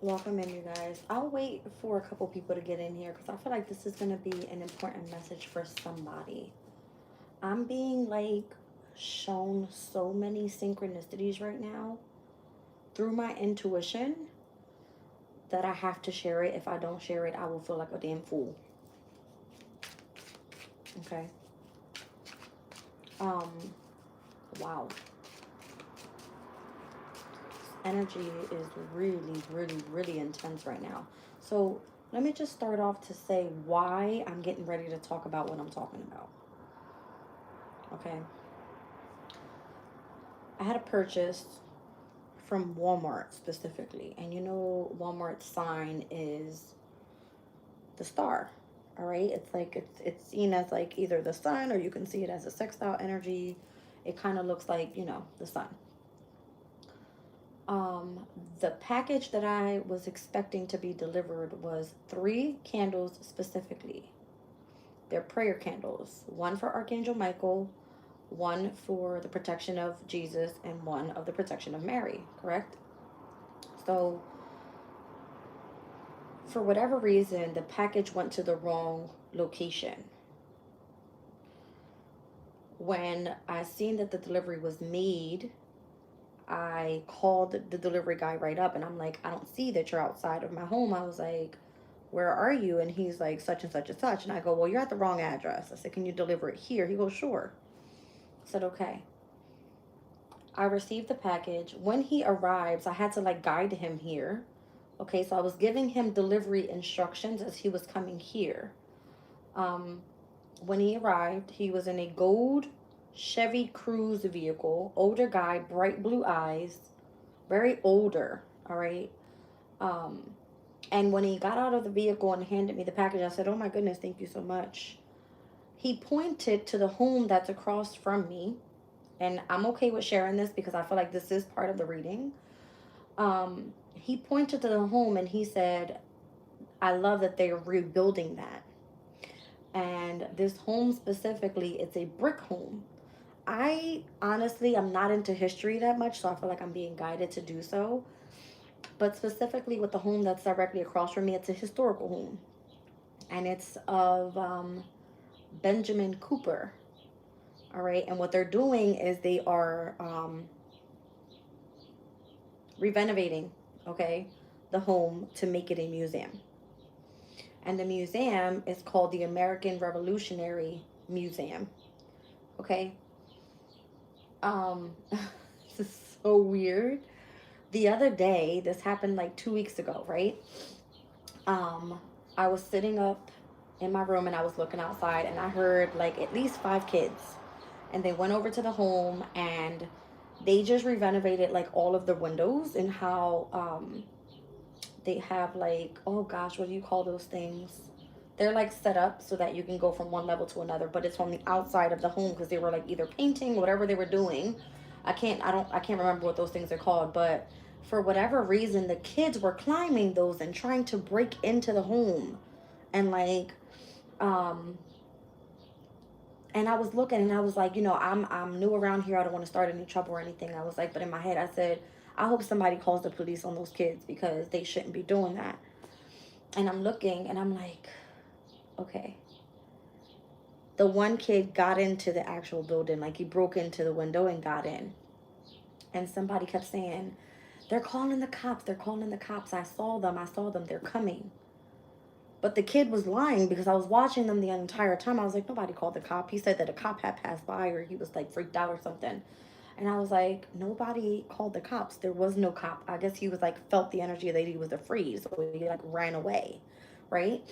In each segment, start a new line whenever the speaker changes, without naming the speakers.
Welcome in, you guys. I'll wait for a couple people to get in here because I feel like this is going to be an important message for somebody. I'm being like shown so many synchronicities right now through my intuition that I have to share it. If I don't share it, I will feel like a damn fool. Okay. Um, wow. Energy is really, really, really intense right now. So let me just start off to say why I'm getting ready to talk about what I'm talking about. Okay. I had a purchase from Walmart specifically. And you know, Walmart's sign is the star. All right. It's like, it's seen as like either the sun or you can see it as a sextile energy. It kind of looks like, you know, the sun. Um, the package that I was expecting to be delivered was 3 candles specifically. They're prayer candles, one for Archangel Michael, one for the protection of Jesus, and one of the protection of Mary, correct? So, for whatever reason, the package went to the wrong location. When I seen that the delivery was made, I called the delivery guy right up and I'm like, I don't see that you're outside of my home. I was like, where are you? And he's like, such and such and such. And I go, well, you're at the wrong address. I said, can you deliver it here? He goes, sure. I said, okay. I received the package. When he arrives, I had to like guide him here. Okay, so I was giving him delivery instructions as he was coming here. Um, when he arrived, he was in a gold Chevy Cruze vehicle. Older guy, bright blue eyes, very older. All right. Um, and when he got out of the vehicle and handed me the package, I said, "Oh my goodness, thank you so much." He pointed to the home that's across from me, and I'm okay with sharing this because I feel like this is part of the reading. He pointed to the home and he said, "I love that they're rebuilding that." And this home specifically, it's a brick home. I honestly, I'm not into history that much, so I feel like I'm being guided to do so. But specifically with the home that's directly across from me, it's a historical home. And it's of Benjamin Cooper. All right. And what they're doing is they are renovating, okay, the home to make it a museum. And the museum is called the American Revolutionary Museum. Okay. Um, this is so weird. The other day, this happened like 2 weeks ago, right? Um, I was sitting up in my room and I was looking outside and I heard like at least 5 kids. And they went over to the home and they just renovated like all of the windows and how they have like, oh gosh, what do you call those things? They're like set up so that you can go from one level to another, but it's on the outside of the home because they were like either painting, whatever they were doing. I can't remember what those things are called, but for whatever reason, the kids were climbing those and trying to break into the home. And like, um, and I was looking and I was like, you know, I'm new around here. I don't want to start any trouble or anything. I was like, but in my head, I said, I hope somebody calls the police on those kids because they shouldn't be doing that. And I'm looking and I'm like, okay. The one kid got into the actual building, like he broke into the window and got in. And somebody kept saying, they're calling the cops. They're calling the cops. I saw them. I saw them. They're coming. But the kid was lying because I was watching them the entire time. I was like, nobody called the cop. He said that a cop had passed by or he was like freaked out or something. And I was like, nobody called the cops. There was no cop. I guess he was like, felt the energy that he was afraid. So he like ran away. Right.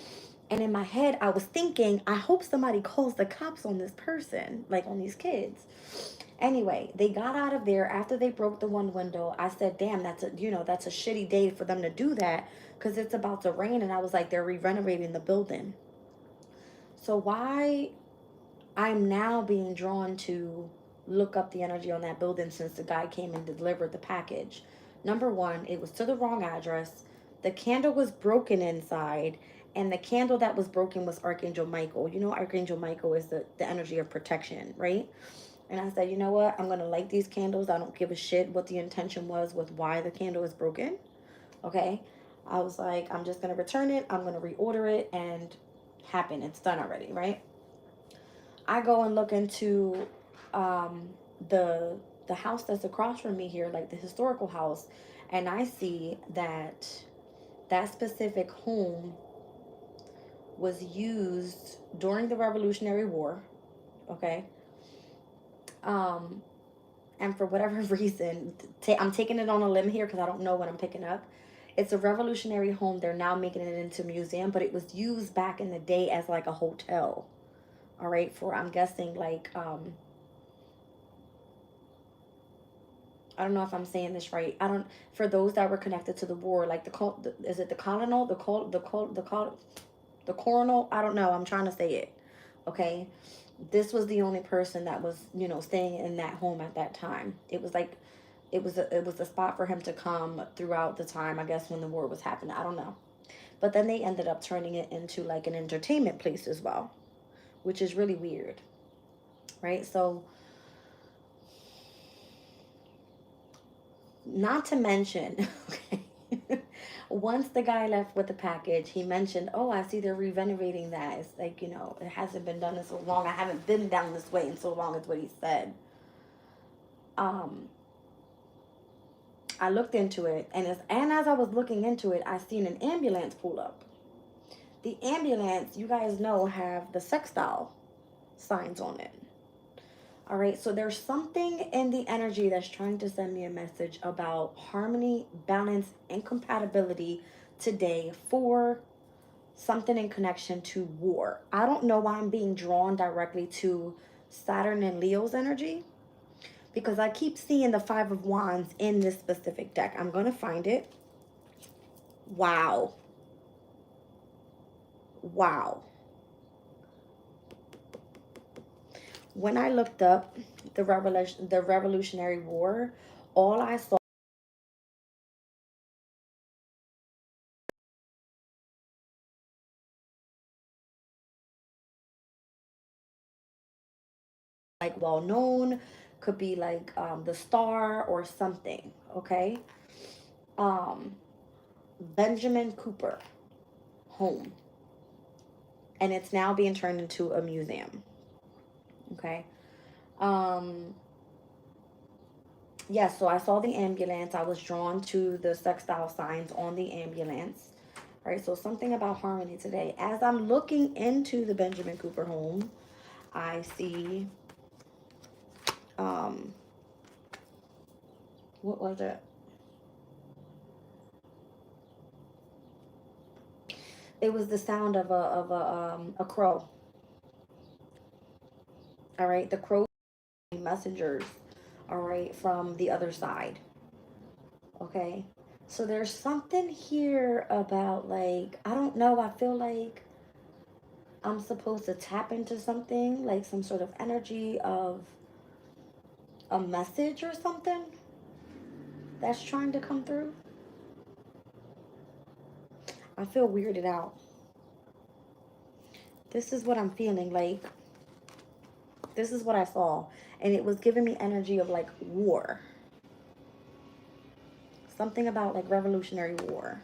And in my head, I was thinking, I hope somebody calls the cops on this person, like on these kids. Anyway, they got out of there after they broke the one window. I said, damn, that's a shitty day for them to do that because it's about to rain. And I was like, they're renovating the building. So why I'm now being drawn to look up the energy on that building since the guy came and delivered the package. Number one, it was to the wrong address. The candle was broken inside, and the candle that was broken was Archangel Michael. You know, Archangel Michael is the energy of protection, right? And I said, you know what? I'm going to light these candles. I don't give a shit what the intention was with why the candle is broken. Okay. I was like, I'm just going to return it. I'm going to reorder it and happen. It's done already, right? I go and look into um, the house that's across from me here, like the historical house, and I see that that specific home was used during the Revolutionary War, okay? Um, and for whatever reason, I'm taking it on a limb here because I don't know what I'm picking up. It's a revolutionary home. They're now making it into a museum, but it was used back in the day as like a hotel. All right, for I'm guessing like I don't know if I'm saying this right. I don't For those that were connected to the war, like is it the colonel, the coronal? I don't know. I'm trying to say it. Okay, this was the only person that was staying in that home at that time. It was like it was a spot for him to come throughout the time, I guess, when the war was happening. I don't know. But then they ended up turning it into like an entertainment place as well, which is really weird, right? So, not to mention, okay, once the guy left with the package, he mentioned, "Oh, I see they're re-renovating that. It's like, it hasn't been done in so long. I haven't been down this way in so long," is what he said. Um, I looked into it, and as I was looking into it, I seen an ambulance pull up. The ambulance, you guys know, have the sextile signs on it. All right, so there's something in the energy that's trying to send me a message about harmony, balance, and compatibility today for something in connection to war. I don't know why I'm being drawn directly to Saturn and Leo's energy, because I keep seeing the Five of Wands in this specific deck. I'm going to find it. Wow. Wow. When I looked up the Revolutionary War, all I saw like well known, could be like the Star or something, okay? Um, Benjamin Cooper home, and it's now being turned into a museum, okay? Um, yes, so I saw the ambulance. I was drawn to the sextile signs on the ambulance. All right, so something about harmony today. As I'm looking into the Benjamin Cooper home, I see, um, what was it? It was the sound of a crow. All right, the crow messengers. All right, from the other side. Okay, so there's something here about like I don't know. I feel like I'm supposed to tap into something like some sort of energy of a message or something that's trying to come through. I feel weirded out. This is what I'm feeling like. This is what I saw, and it was giving me energy of like war. Something about like Revolutionary War.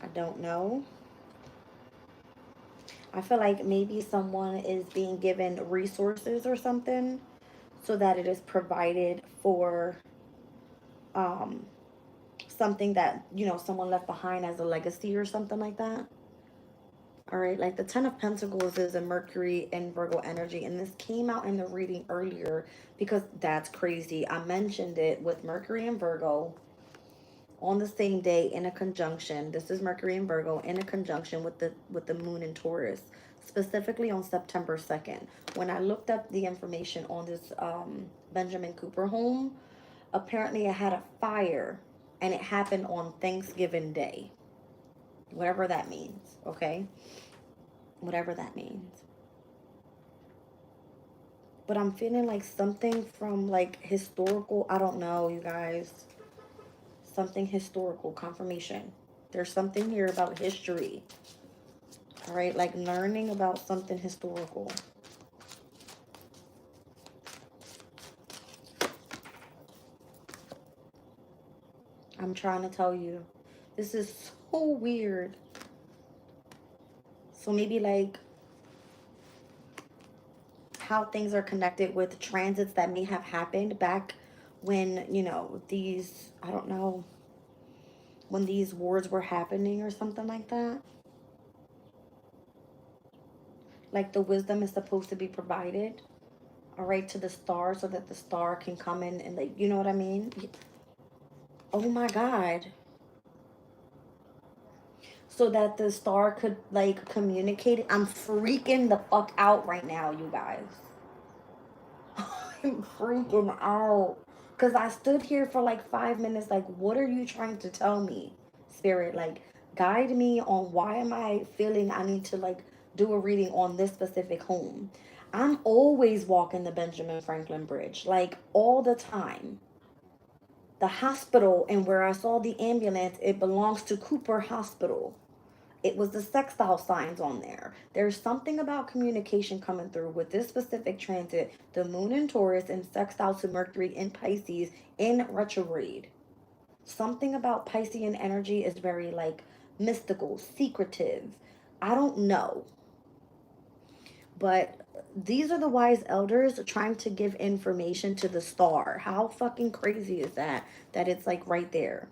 I don't know. I feel like maybe someone is being given resources or something so that it is provided for um, something that, someone left behind as a legacy or something like that. All right, like the Ten of Pentacles is a Mercury and Virgo energy, and this came out in the reading earlier because that's crazy. I mentioned it with Mercury and Virgo on the same day in a conjunction. This is Mercury and Virgo in a conjunction with the moon in Taurus, specifically on September 2nd. When I looked up the information on this Benjamin Cooper home, apparently it had a fire and it happened on Thanksgiving Day. Whatever that means, okay? Whatever that means. But I'm feeling like something from like historical, I don't know, you guys. Something historical, confirmation. There's something here about history. All right, like learning about something historical. I'm trying to tell you. This is so weird. So maybe like how things are connected with transits that may have happened back when, you know, these, I don't know, when these wars were happening or something like that. Like the wisdom is supposed to be provided, all right, to the star so that the star can come in and, like, you know what I mean? Oh my God. So that the star could like communicate. I'm freaking the fuck out right now, you guys. I'm freaking out. Because I stood here for like 5 minutes, like, what are you trying to tell me, Spirit? Like, guide me on why am I feeling I need to like do a reading on this specific home. I'm always walking the Benjamin Franklin Bridge, like all the time. The hospital and where I saw the ambulance, it belongs to Cooper Hospital. It was the sextile signs on there. There's something about communication coming through with this specific transit, the moon in Taurus and sextile to Mercury in Pisces in retrograde. Something about Piscean energy is very like mystical, secretive. I don't know. But these are the wise elders trying to give information to the star. How fucking crazy is that? That it's like right there.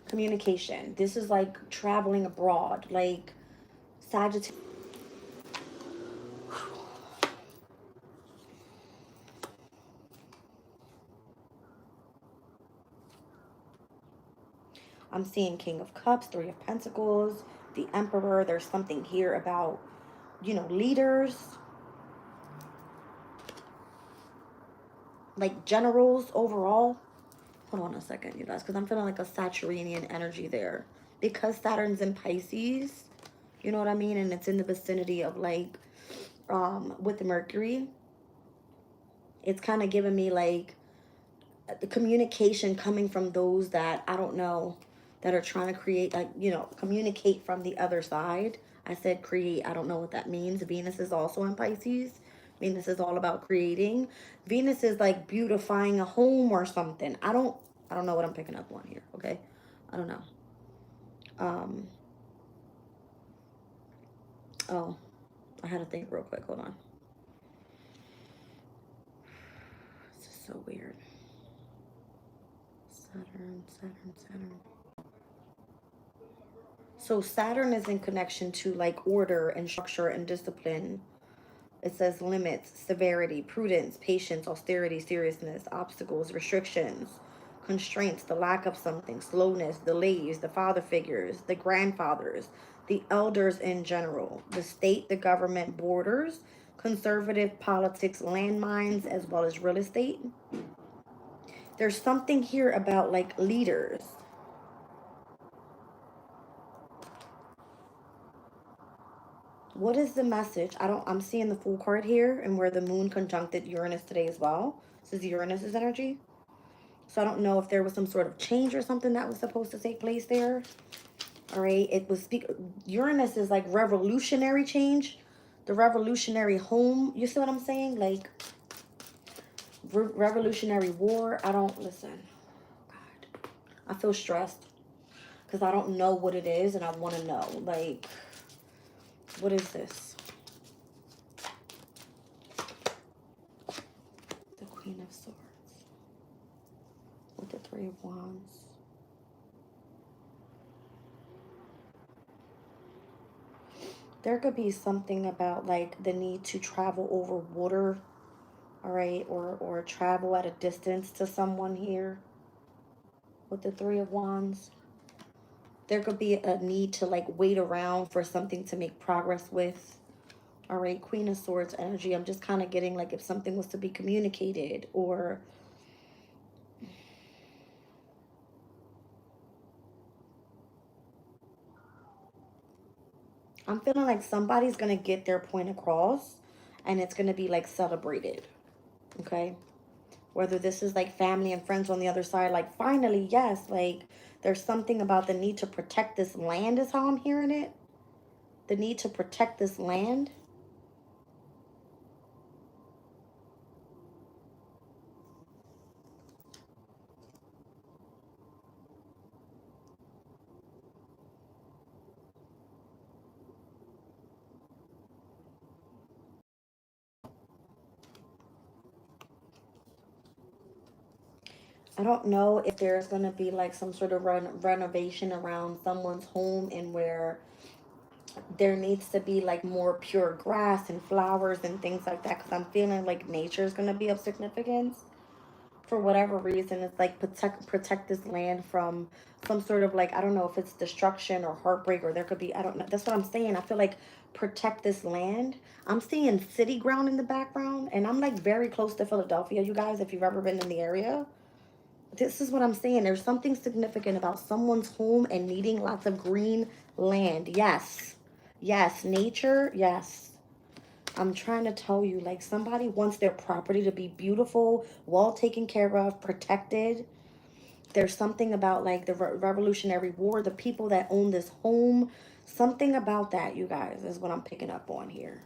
Communication. This is like traveling abroad. Like Sagittarius. I'm seeing King of Cups, Three of Pentacles, the Emperor. There's something here about, you know, leaders, like generals overall. Hold on a second, you guys, because I'm feeling like a Saturnian energy there. Because Saturn's in Pisces, you know what I mean? And it's in the vicinity of like, with the Mercury. It's kind of giving me like the communication coming from those that I don't know that are trying to create, like, you know, communicate from the other side. I said create. I don't know what that means. Venus is also in Pisces. Venus is all about creating. Venus is like beautifying a home or something. I don't know what I'm picking up on here, okay? I don't know. Um oh, I had to think real quick. Hold on. This is so weird. Saturn. So Saturn is in connection to like order and structure and discipline. It says limits, severity, prudence, patience, austerity, seriousness, obstacles, restrictions, constraints, the lack of something, slowness, delays, the father figures, the grandfathers, the elders in general, the state, the government, borders, conservative politics, landmines, as well as real estate. There's something here about like leaders. What is the message? I'm seeing the full card here and where the moon conjuncted Uranus today as well. This is Uranus's energy. So I don't know if there was some sort of change or something that was supposed to take place there. All right. It was Uranus is like revolutionary change. The revolutionary home. You see what I'm saying? Like revolutionary war. I don't listen. God. I feel stressed because I don't know what it is and I want to know. Like, what is this? The Queen of Swords. With the Three of Wands. There could be something about like the need to travel over water, all right, or travel at a distance to someone here with the Three of Wands. There could be a need to like wait around for something to make progress with. All right, Queen of Swords energy. I'm just kind of getting like if something was to be communicated or I'm feeling like somebody's going to get their point across and it's going to be like celebrated. Okay? Whether this is like family and friends on the other side, like finally, yes, like there's something about the need to protect this land is how I'm hearing it. The need to protect this land. I don't know if there's going to be like some sort of renovation around someone's home, and where there needs to be like more pure grass and flowers and things like that, because I'm feeling like nature is going to be of significance for whatever reason. It's like protect this land from some sort of like, I don't know if it's destruction or heartbreak, or there could be, I don't know, that's what I'm saying. I feel like protect this land. I'm seeing city ground in the background, and I'm like very close to Philadelphia, you guys, if you've ever been in the area. This is what I'm saying. There's something significant about someone's home and needing lots of green land. Yes. Yes. Nature. Yes. I'm trying to tell you, like, somebody wants their property to be beautiful, well taken care of, protected. There's something about, like, the Revolutionary War, the people that own this home. Something about that, you guys, is what I'm picking up on here.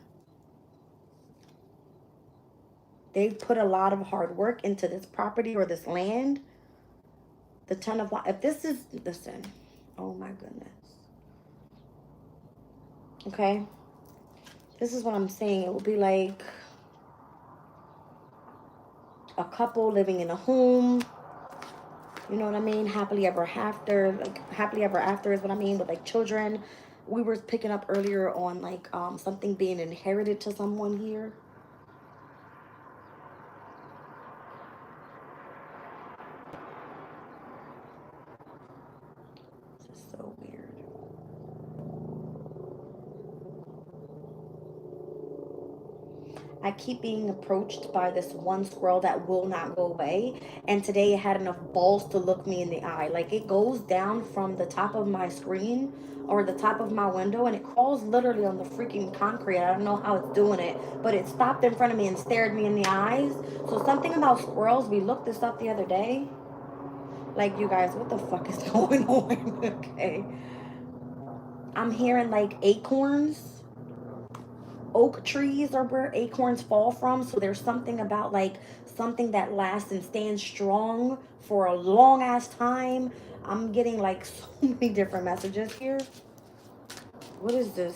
They've put a lot of hard work into this property or this land. The Ten of Wands. If this is, listen, oh my goodness. Okay. This is what I'm saying. It would be like a couple living in a home. You know what I mean? Happily ever after. Like, happily ever after is what I mean, with like children. We were picking up earlier on like something being inherited to someone here. This is so weird. I keep being approached by this one squirrel that will not go away. And today it had enough balls to look me in the eye. Like, it goes down from the top of my screen or the top of my window, and it crawls literally on the freaking concrete. I don't know how it's doing it, but it stopped in front of me and stared me in the eyes. So something about squirrels, we looked this up the other day. Like, you guys, what the fuck is going on? Okay. I'm hearing like acorns. Oak trees are where acorns fall from. So there's something about like something that lasts and stands strong for a long ass time. I'm getting like so many different messages here. What is this?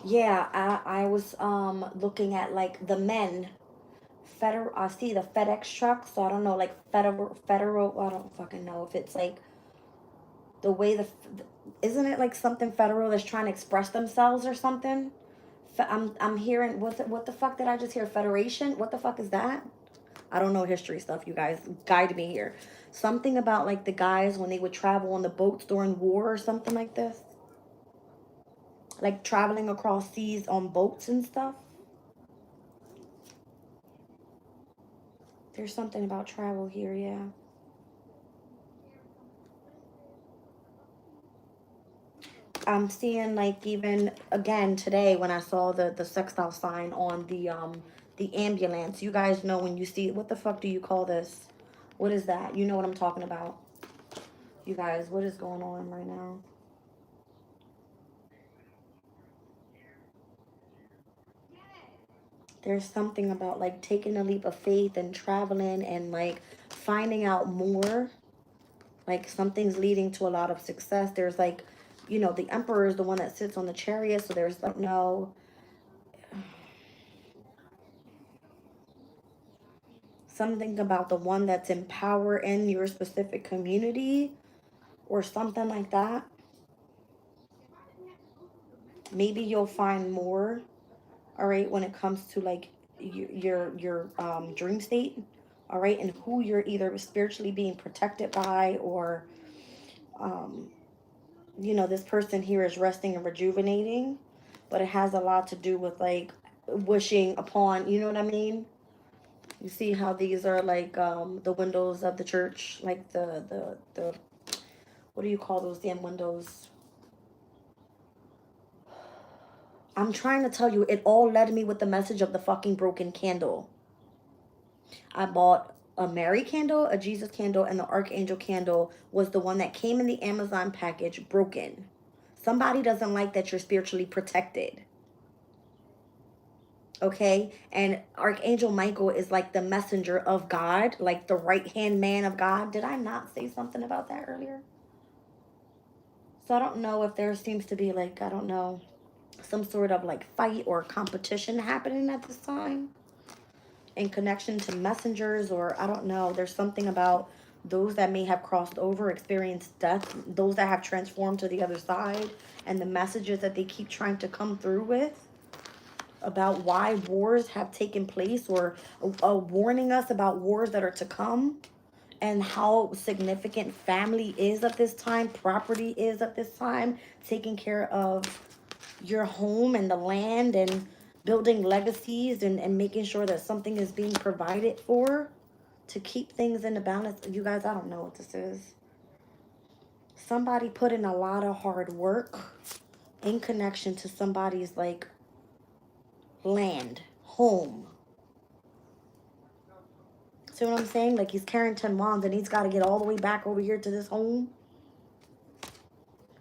Yeah, I was looking at like the men. Federal, I see the FedEx truck, so I don't know, like federal, I don't fucking know if it's like the way isn't it like something federal that's trying to express themselves or something? I'm hearing, what the fuck did I just hear? Federation? What the fuck is that? I don't know history stuff, you guys. Guide me here. Something about like the guys when they would travel on the boats during war or something like this. Like traveling across seas on boats and stuff. There's something about travel here, yeah. I'm seeing like even again today when I saw the sextile sign on the ambulance. You guys know when you see, what the fuck do you call this? What is that? You know what I'm talking about. You guys, what is going on right now? There's something about like taking a leap of faith and traveling and like finding out more. Like something's leading to a lot of success. There's like, you know, the emperor is the one that sits on the chariot. So there's like, no, something about the one that's in power in your specific community or something like that. Maybe you'll find more, all right, when it comes to like your dream state, all right, and who you're either spiritually being protected by, or um you know, this person here is resting and rejuvenating, but it has a lot to do with like wishing upon, you know what I mean? You see how these are like the windows of the church, like the what do you call those damn windows? I'm trying to tell you, it all led me with the message of the fucking broken candle. I bought a Mary candle, a Jesus candle, and the Archangel candle was the one that came in the Amazon package broken. Somebody doesn't like that you're spiritually protected. Okay? And Archangel Michael is like the messenger of God, like the right hand man of God. Did I not say something about that earlier? So I don't know if there seems to be like, I don't know, some sort of like fight or competition happening at this time. in connection to messengers, or I don't know, there's something about those that may have crossed over, experienced death, those that have transformed to the other side, and the messages that they keep trying to come through with about why wars have taken place, or warning us about wars that are to come, and how significant family is at this time, property is at this time, taking care of your home and the land, and building legacies, and making sure that something is being provided for to keep things in the balance. You guys, I don't know what this is. Somebody put in a lot of hard work in connection to somebody's like land, home. See what I'm saying? Like he's carrying 10 wands and he's got to get all the way back over here to this home.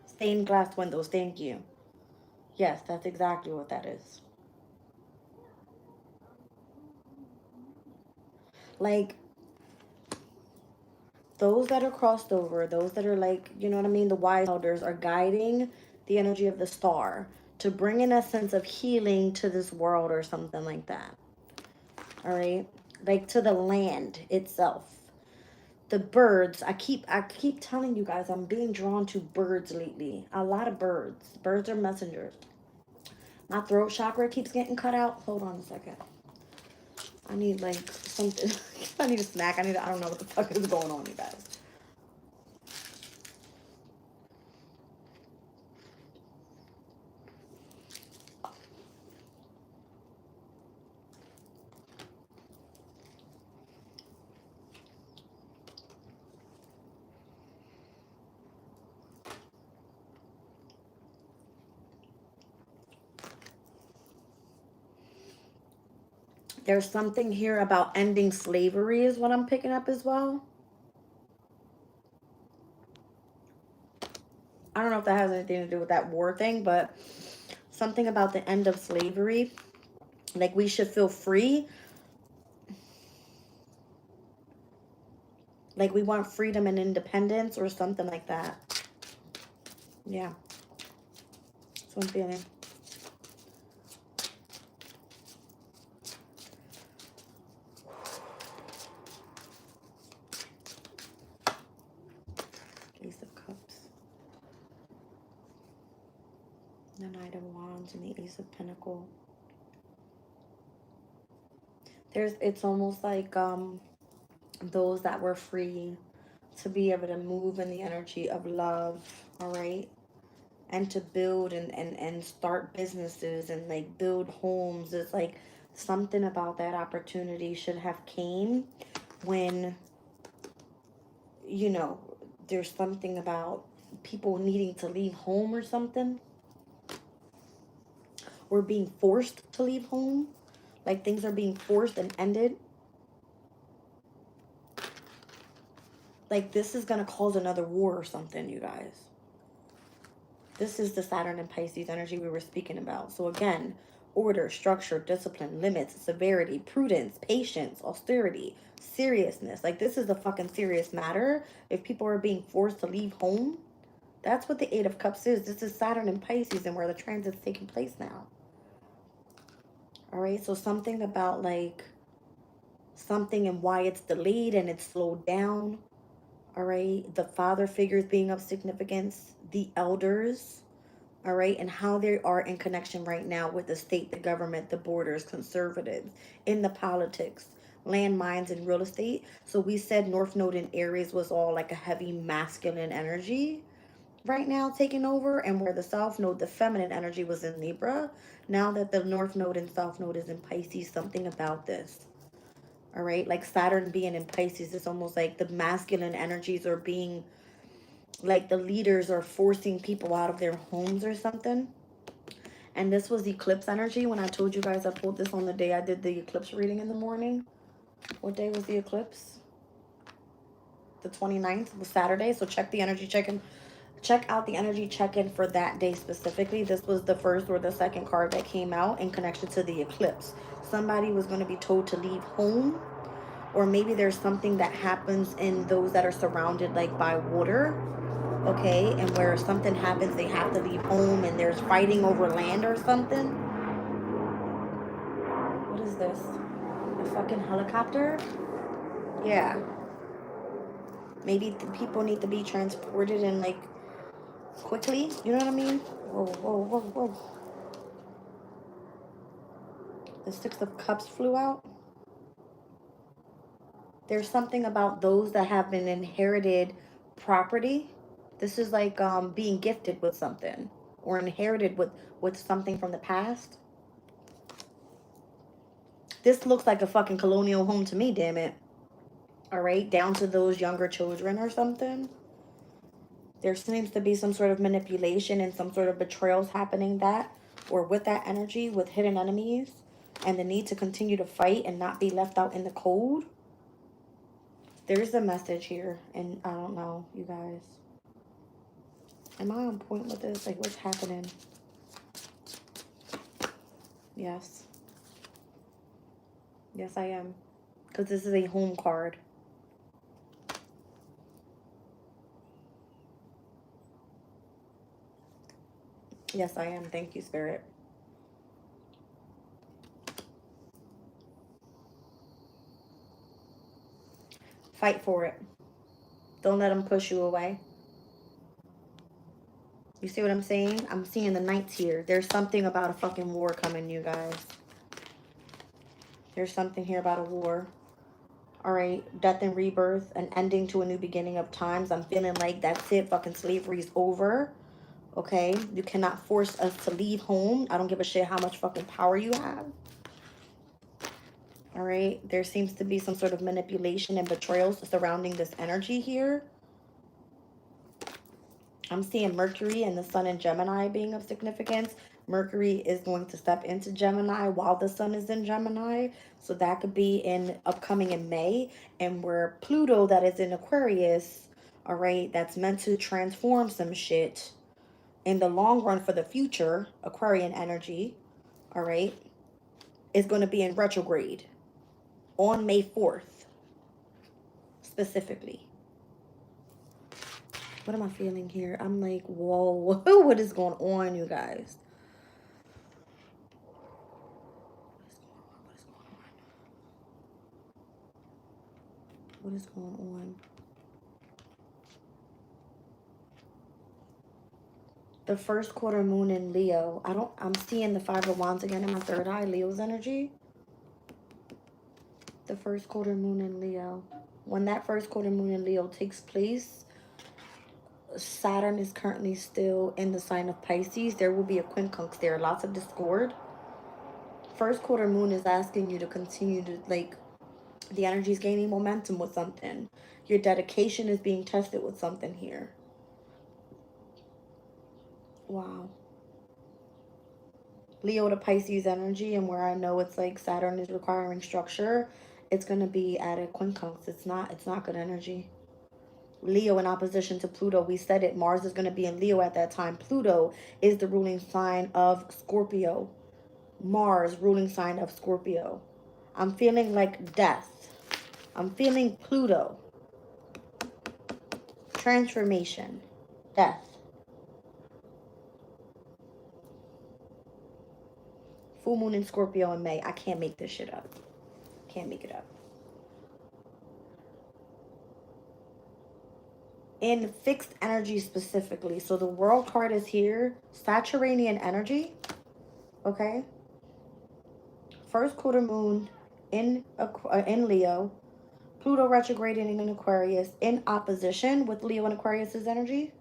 Stained glass windows, thank you. Yes, that's exactly what that is. Like, those that are crossed over, those that are like, you know what I mean, the wise elders are guiding the energy of the star to bring in a sense of healing to this world or something like that. All right? Like to the land itself. The birds, I keep telling you guys, I'm being drawn to birds lately. A lot of birds. Birds are messengers. My throat chakra keeps getting cut out. Hold on a second. I need like something. I need a snack. I don't know what the fuck is going on, you guys. There's something here about ending slavery is what I'm picking up as well. I don't know if that has anything to do with that war thing, but something about the end of slavery. Like we should feel free. Like we want freedom and independence or something like that. Yeah. That's what I'm feeling. Ace of Cups. The Knight of Wands and the Ace of Pentacles. It's almost like those that were free to be able to move in the energy of love, all right? And to build and start businesses and like build homes. It's like something about that opportunity should have came when, you know, there's something about people needing to leave home or something, or being forced to leave home. Like things are being forced and ended. Like this is going to cause another war or something, you guys. This is the Saturn and Pisces energy we were speaking about. So again, order, structure, discipline, limits, severity, prudence, patience, austerity, seriousness. Like this is a fucking serious matter. If people are being forced to leave home, that's what the Eight of Cups is. This is Saturn and Pisces and where the transit's taking place now. All right, so something about like something and why it's delayed and it's slowed down. All right, the father figures being of significance, the elders, all right, and how they are in connection right now with the state, the government, the borders, conservatives, in the politics, land, mines, and real estate. So we said North Node in Aries was all like a heavy masculine energy right now taking over, and where the South Node, the feminine energy, was in Libra. Now that the North Node and South Node is in Pisces, something about this. All right, like Saturn being in Pisces, it's almost like the masculine energies are being, like the leaders are forcing people out of their homes or something. And this was eclipse energy. When I told you guys I pulled this on the day I did the eclipse reading in the morning. What day was the eclipse? The 29th was Saturday. So check the energy check-in. Check out the energy check-in for that day specifically. This was the first or the second card that came out in connection to the eclipse. Somebody was going to be told to leave home, or maybe there's something that happens in those that are surrounded like by water, okay, and where something happens they have to leave home and there's fighting over land or something. What is this? A fucking helicopter? Yeah. Maybe the people need to be transported and like quickly. You know what I mean? Whoa, whoa, whoa, whoa. The Six of Cups flew out. There's something about those that have been inherited property. This is like being gifted with something or inherited with something from the past. This looks like a fucking colonial home to me, damn it. All right, down to those younger children or something. There seems to be some sort of manipulation and some sort of betrayals happening that or with that energy with hidden enemies and the need to continue to fight and not be left out in the cold. There's a message here, and I don't know, you guys. Am I on point with this? Like, what's happening? Yes. Yes, I am. Because this is a home card. Yes, I am. Thank you, Spirit. Fight for it. Don't let them push you away. You see what I'm saying? I'm seeing the knights here. There's something about a fucking war coming, you guys. There's something here about a war. All right, death and rebirth, an ending to a new beginning of times. I'm feeling like that's it. Fucking slavery's over. Okay, you cannot force us to leave home. I don't give a shit how much fucking power you have. All right, there seems to be some sort of manipulation and betrayals surrounding this energy here. I'm seeing Mercury and the Sun in Gemini being of significance. Mercury is going to step into Gemini while the Sun is in Gemini. So that could be upcoming in May. And where Pluto that is in Aquarius, all right, that's meant to transform some shit in the long run for the future, Aquarian energy, all right, is going to be in retrograde on May 4th, specifically. What am I feeling here? I'm like, whoa, what is going on, you guys? What is going on? The first quarter moon in Leo. I'm seeing the Five of Wands again in my third eye, Leo's energy. The first quarter moon in Leo. When that first quarter moon in Leo takes place, Saturn is currently still in the sign of Pisces. There will be a quincunx there, lots of discord. First quarter moon is asking you to continue to, like, the energy is gaining momentum with something. Your dedication is being tested with something here. Wow. Leo to Pisces energy, and where I know it's like Saturn is requiring structure, it's going to be at a quincunx. It's not good energy. Leo in opposition to Pluto, we said it, Mars is going to be in Leo at that time. Pluto is the ruling sign of Scorpio. Mars, ruling sign of Scorpio. I'm feeling like death. I'm feeling Pluto. Transformation. Death. Full moon in Scorpio in May. I can't make this shit up. Can't make it up. In fixed energy specifically. So the world card is here. Saturnian energy. Okay. First quarter moon in Leo. Pluto retrograding in Aquarius in opposition with Leo and Aquarius's energy.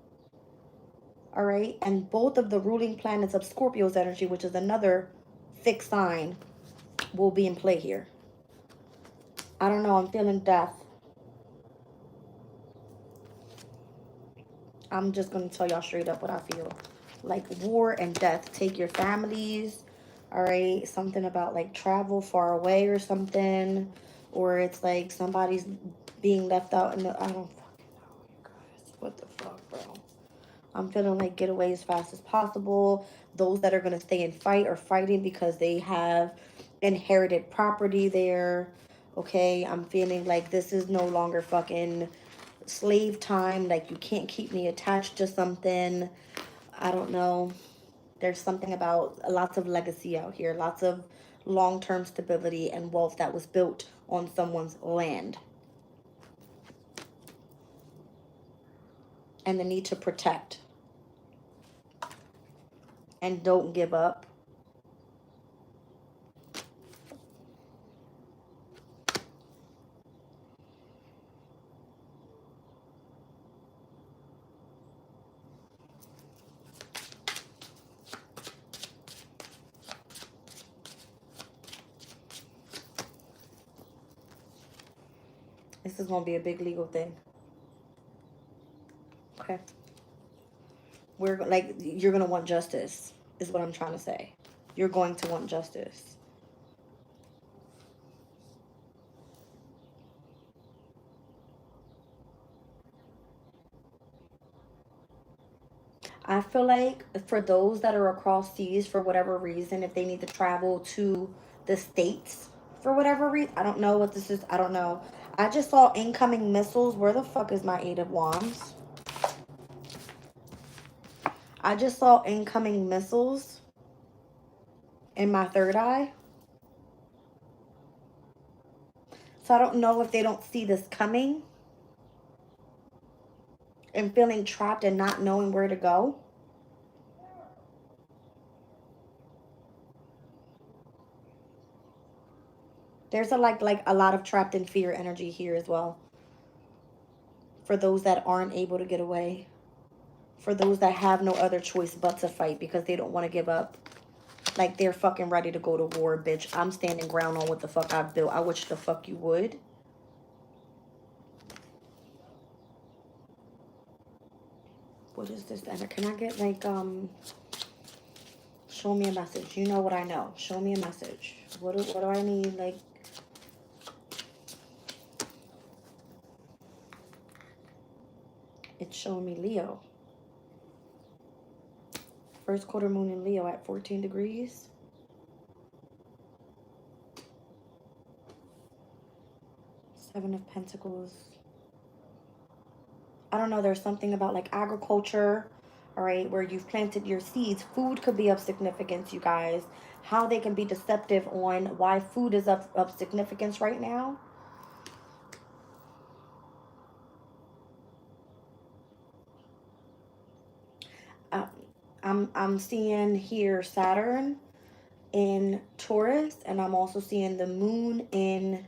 All right. And both of the ruling planets of Scorpio's energy, which is another fixed sign, will be in play here. I don't know. I'm feeling death. I'm just going to tell y'all straight up what I feel. Like war and death. Take your families. All right. Something about like travel far away or something. Or it's like somebody's being left out in the... I don't fucking know, you guys. What the fuck, bro? I'm feeling like get away as fast as possible. Those that are going to stay and fight are fighting because they have inherited property there. Okay. I'm feeling like this is no longer fucking slave time. Like you can't keep me attached to something. I don't know. There's something about lots of legacy out here, lots of long-term stability and wealth that was built on someone's land. And the need to protect. And don't give up. This is going to be a big legal thing. Okay. You're going to want justice, is what I'm trying to say. You're going to want justice. I feel like for those that are across seas for whatever reason, if they need to travel to the States for whatever reason, I don't know what this is. I don't know. I just saw incoming missiles. Where the fuck is my Eight of Wands? I just saw incoming missiles in my third eye. So I don't know if they don't see this coming and feeling trapped and not knowing where to go. There's a like a lot of trapped in fear energy here as well. For those that aren't able to get away. For those that have no other choice but to fight because they don't want to give up. Like they're fucking ready to go to war, bitch. I'm standing ground on what the fuck I've built. I wish the fuck you would. What is this? Can I get like, show me a message. You know what I know. Show me a message. What do I need? Like, it's showing me Leo. First quarter moon in Leo at 14 degrees. Seven of Pentacles. I don't know. There's something about like agriculture, all right, where you've planted your seeds. Food could be of significance, you guys. How they can be deceptive on why food is of significance right now. I'm seeing here Saturn in Taurus, and I'm also seeing the moon in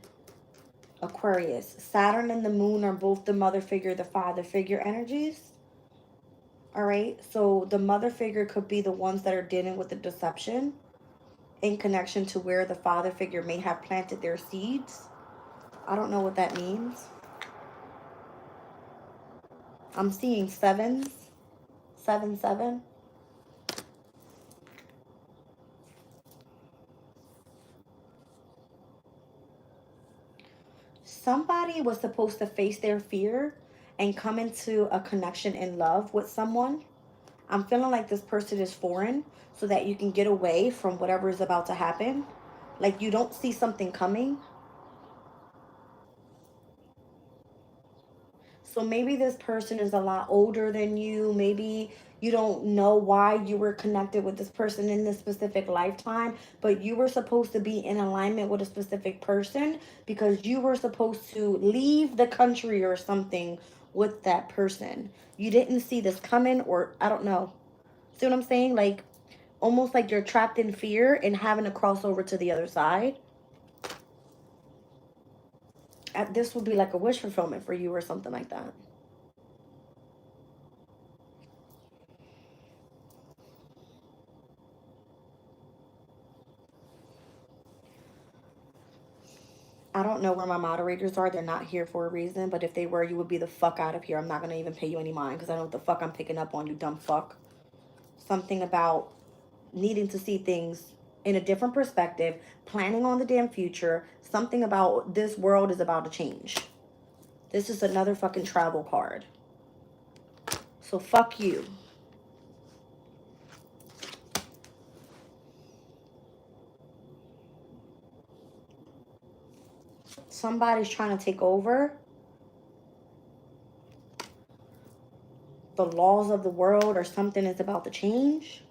Aquarius. Saturn and the moon are both the mother figure, the father figure energies. All right, so the mother figure could be the ones that are dealing with the deception in connection to where the father figure may have planted their seeds. I don't know what that means. I'm seeing sevens. 7, 7. Somebody was supposed to face their fear and come into a connection in love with someone. I'm feeling like this person is foreign so that you can get away from whatever is about to happen. Like you don't see something coming. So maybe this person is a lot older than you. Maybe you don't know why you were connected with this person in this specific lifetime, but you were supposed to be in alignment with a specific person because you were supposed to leave the country or something with that person. You didn't see this coming, or I don't know. See what I'm saying? Like almost like you're trapped in fear and having to cross over to the other side. This would be like a wish fulfillment for you or something like that. I don't know where my moderators are. They're not here for a reason. But if they were, you would be the fuck out of here. I'm not going to even pay you any mind because I know what the fuck I'm picking up on, you dumb fuck. Something about needing to see things in a different perspective, planning on the damn future. Something about this world is about to change. This is another fucking travel card. So fuck you. Somebody's trying to take over the laws of the world, or something is about to change.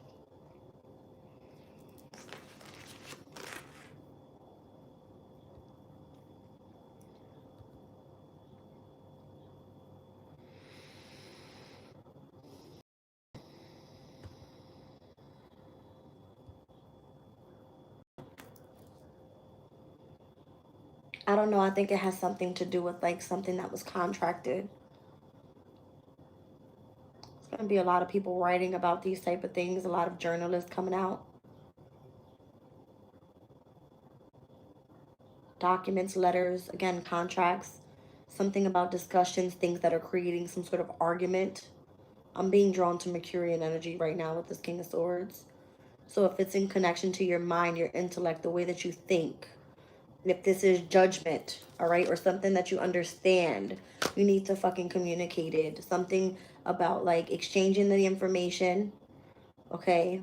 I don't know. I think it has something to do with like something that was contracted. There's going to be a lot of people writing about these type of things. A lot of journalists coming out. Documents, letters, again, contracts. Something about discussions, things that are creating some sort of argument. I'm being drawn to Mercurian energy right now with this King of Swords. So if it's in connection to your mind, your intellect, the way that you think, if this is judgment, all right, or something that you understand, you need to fucking communicate it. Something about like exchanging the information, okay,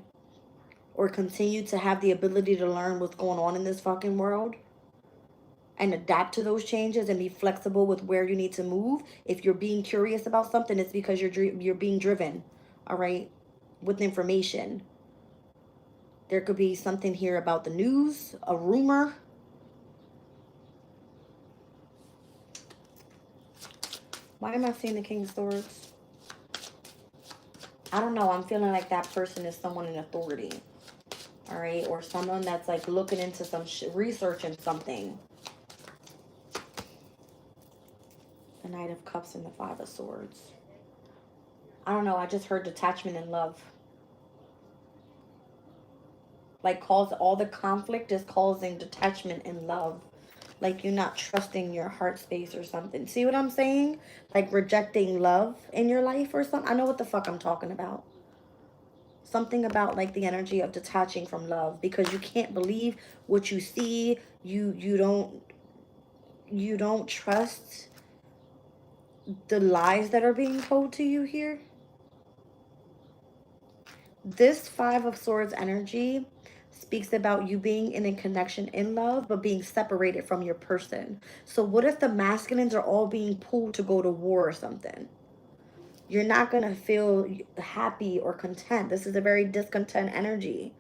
or continue to have the ability to learn what's going on in this fucking world and adapt to those changes and be flexible with where you need to move. If you're being curious about something, it's because you're being driven, all right, with information. There could be something here about the news, a rumor. Why am I seeing the King of Swords? I don't know. I'm feeling like that person is someone in authority. All right. Or someone that's like looking into some researching something. The Knight of Cups and the Five of Swords. I don't know. I just heard detachment and love. Like all the conflict is causing detachment and love. Like you're not trusting your heart space or something. See what I'm saying? Like rejecting love in your life or something. I know what the fuck I'm talking about. Something about like the energy of detaching from love because you can't believe what you see. You don't trust the lies that are being told to you here. This Five of Swords energy speaks about you being in a connection in love, but being separated from your person. So what if the masculines are all being pulled to go to war or something? You're not going to feel happy or content. This is a very discontent energy.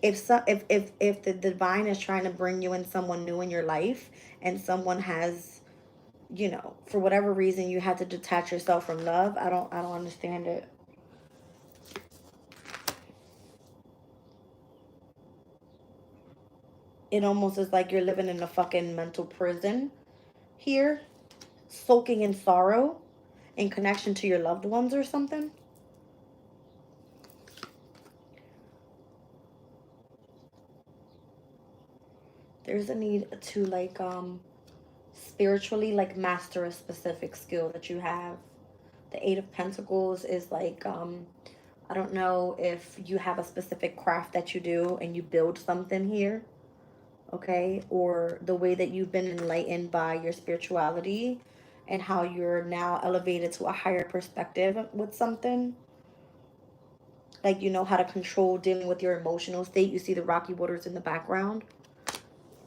If the divine is trying to bring you in someone new in your life and someone has, you know, for whatever reason you had to detach yourself from love, I don't understand it. It almost is like you're living in a fucking mental prison here, soaking in sorrow in connection to your loved ones or something. There's a need to like spiritually like master a specific skill that you have. The Eight of Pentacles is like I don't know if you have a specific craft that you do and you build something here, okay? Or the way that you've been enlightened by your spirituality and how you're now elevated to a higher perspective with something. Like you know how to control dealing with your emotional state. You see the rocky waters in the background.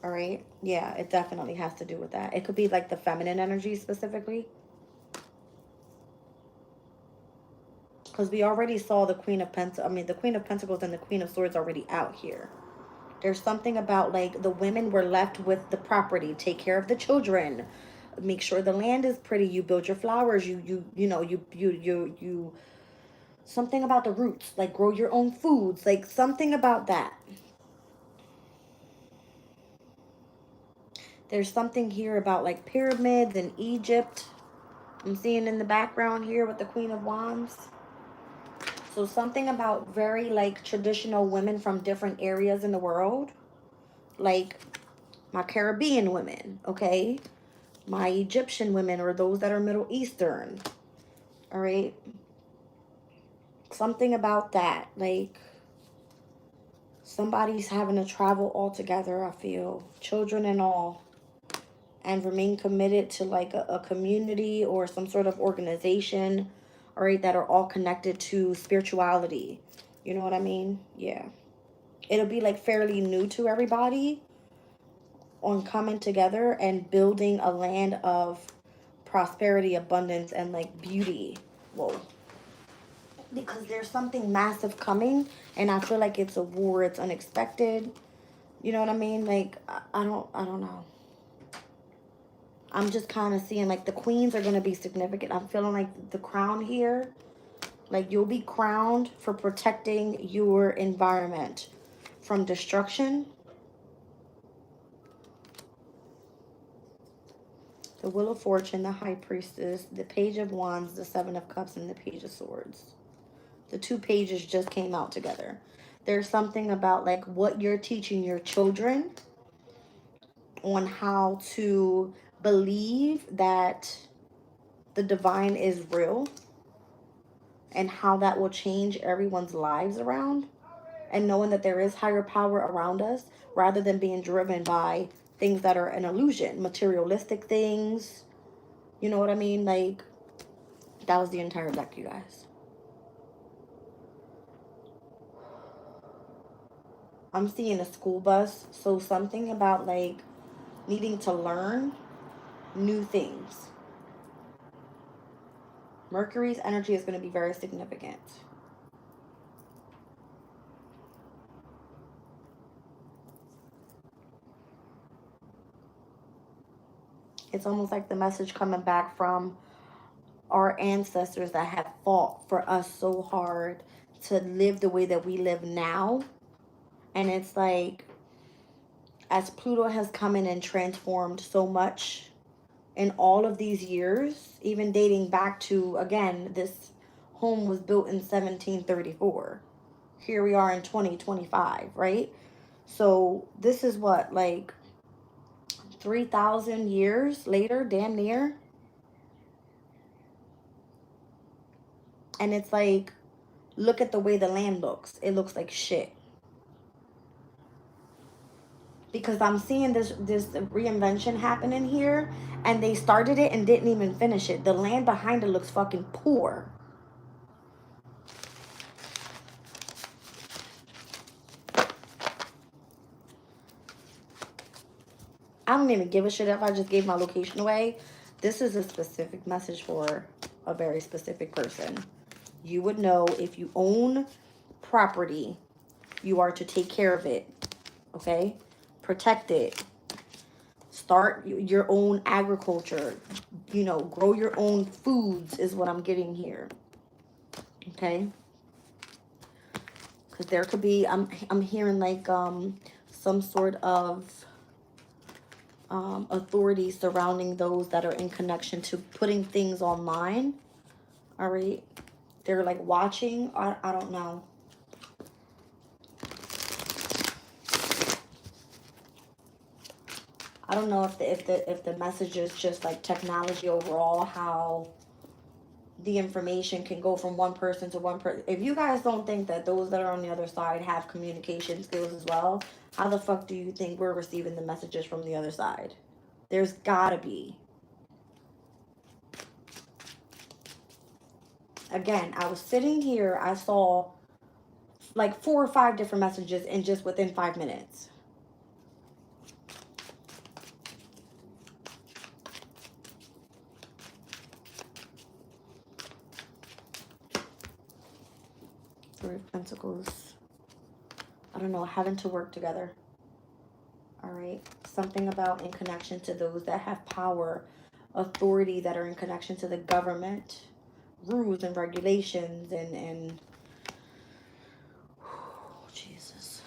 All right. Yeah, it definitely has to do with that. It could be like the feminine energy specifically. Because we already saw the Queen of Pentacles. I mean, the Queen of Pentacles and the Queen of Swords already out here. There's something about like the women were left with the property. Take care of the children. Make sure the land is pretty. You build your flowers. You something about the roots. Like grow your own foods. Like something about that. There's something here about like pyramids in Egypt. I'm seeing in the background here with the Queen of Wands. So something about very like traditional women from different areas in the world. Like my Caribbean women, okay? My Egyptian women or those that are Middle Eastern. All right? Something about that. Like somebody's having to travel all together, I feel. Children and all. And remain committed to like a community or some sort of organization, all right, that are all connected to spirituality. You know what I mean? Yeah. It'll be like fairly new to everybody on coming together and building a land of prosperity, abundance, and like beauty. Whoa. Because there's something massive coming and I feel like it's a war, it's unexpected. You know what I mean? Like I don't know. I'm just kind of seeing like the queens are going to be significant. I'm feeling like the crown here, like you'll be crowned for protecting your environment from destruction. The Wheel of Fortune, the High Priestess, the Page of Wands, the Seven of Cups, and the Page of Swords. The two pages just came out together. There's something about like what you're teaching your children on how to believe that the divine is real and how that will change everyone's lives around, and knowing that there is higher power around us rather than being driven by things that are an illusion, materialistic things. You know what I mean? Like, that was the entire deck, you guys. I'm seeing a school bus, so something about like needing to learn new things. Mercury's energy is going to be very significant. It's almost like the message coming back from our ancestors that have fought for us so hard to live the way that we live now. And it's like, as Pluto has come in and transformed so much in all of these years, even dating back to, again, this home was built in 1734. Here we are in 2025, right? So this is what, like 3,000 years later, damn near. And it's like, look at the way the land looks. It looks like shit. Because I'm seeing this reinvention happening here, and they started it and didn't even finish it. The land behind it looks fucking poor. I don't even give a shit if I just gave my location away. This is a specific message for a very specific person. You would know if you own property, you are to take care of it, okay? Protect it. Start your own agriculture. You know, grow your own foods is what I'm getting here, okay? Because there could be, I'm hearing like some sort of authority surrounding those that are in connection to putting things online. All right, they're like watching. I don't know. I don't know if the message is just like technology overall, how the information can go from one person to one person. If you guys don't think that those that are on the other side have communication skills as well, how the fuck do you think we're receiving the messages from the other side? There's gotta be. Again, I was sitting here, I saw like 4 or 5 different messages in just within 5 minutes. Three of Pentacles. I don't know, having to work together. All right. Something about in connection to those that have power, authority, that are in connection to the government, rules and regulations, and Jesus.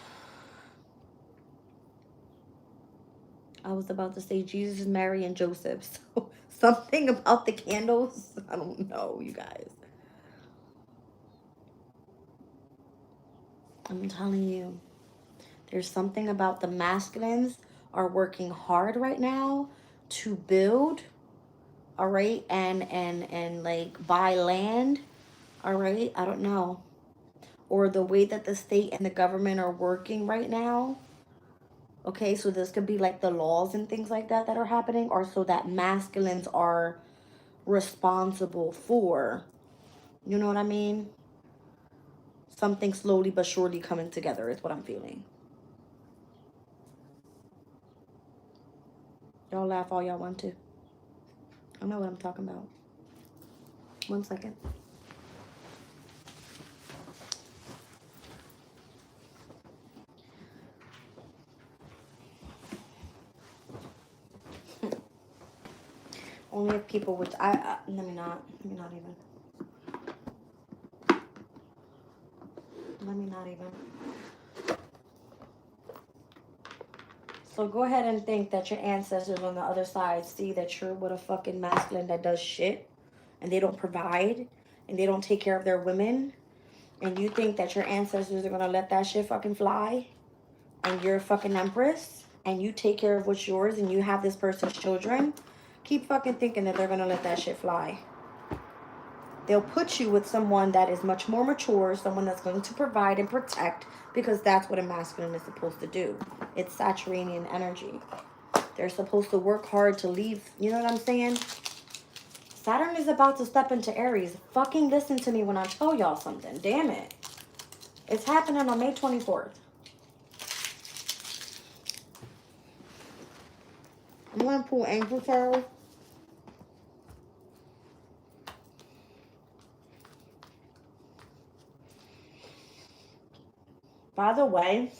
I was about to say Jesus, Mary, and Joseph. So something about the candles. I don't know, you guys. I'm telling you. There's something about the masculines are working hard right now to build, all right, and like buy land, all right. I don't know. Or the way that the state and the government are working right now. Okay, so this could be like the laws and things like that that are happening, or so that masculines are responsible for. You know what I mean? Something slowly but surely coming together is what I'm feeling. Y'all laugh all y'all want to. I know what I'm talking about. 1 second. Only if people would. Let me not even. Let me not even. So go ahead and think that your ancestors on the other side see that you're with a fucking masculine that does shit and they don't provide and they don't take care of their women, and you think that your ancestors are gonna let that shit fucking fly, and you're a fucking empress and you take care of what's yours and you have this person's children, keep fucking thinking that they're gonna let that shit fly. They'll put you with someone that is much more mature, someone that's going to provide and protect, because that's what a masculine is supposed to do. It's Saturnian energy. They're supposed to work hard to leave. You know what I'm saying? Saturn is about to step into Aries. Fucking listen to me when I tell y'all something. Damn it. It's happening on May 24th. I'm going to pull angel tarot. By the way,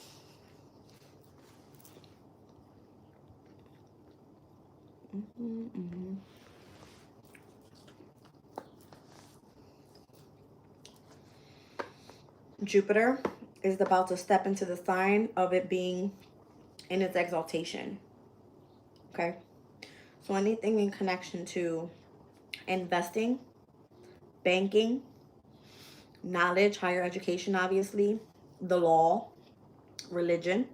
Jupiter is about to step into the sign of it being in its exaltation. Okay? So anything in connection to investing, banking, knowledge, higher education, obviously, the law, religion,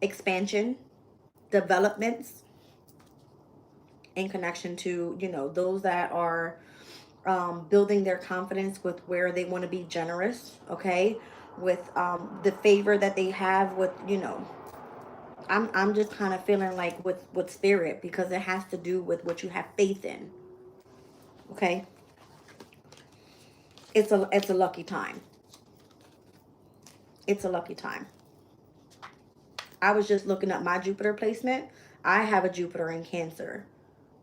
expansion, developments in connection to, you know, those that are building their confidence with where they want to be generous, okay, with the favor that they have with, you know, I'm just kind of feeling like with spirit, because it has to do with what you have faith in, okay. It's a lucky time. It's a lucky time. I was just looking up my Jupiter placement. I have a Jupiter in Cancer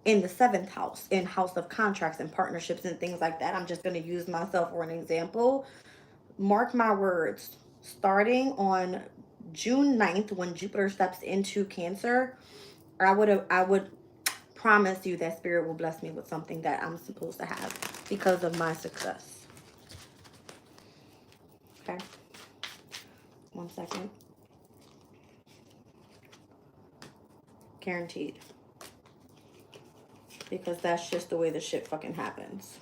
in the 7th house, in house of contracts and partnerships and things like that. I'm just going to use myself for an example. Mark my words, starting on June 9th, when Jupiter steps into Cancer, I would promise you that spirit will bless me with something that I'm supposed to have because of my success. Okay. 1 second. Guaranteed. Because that's just the way the shit fucking happens.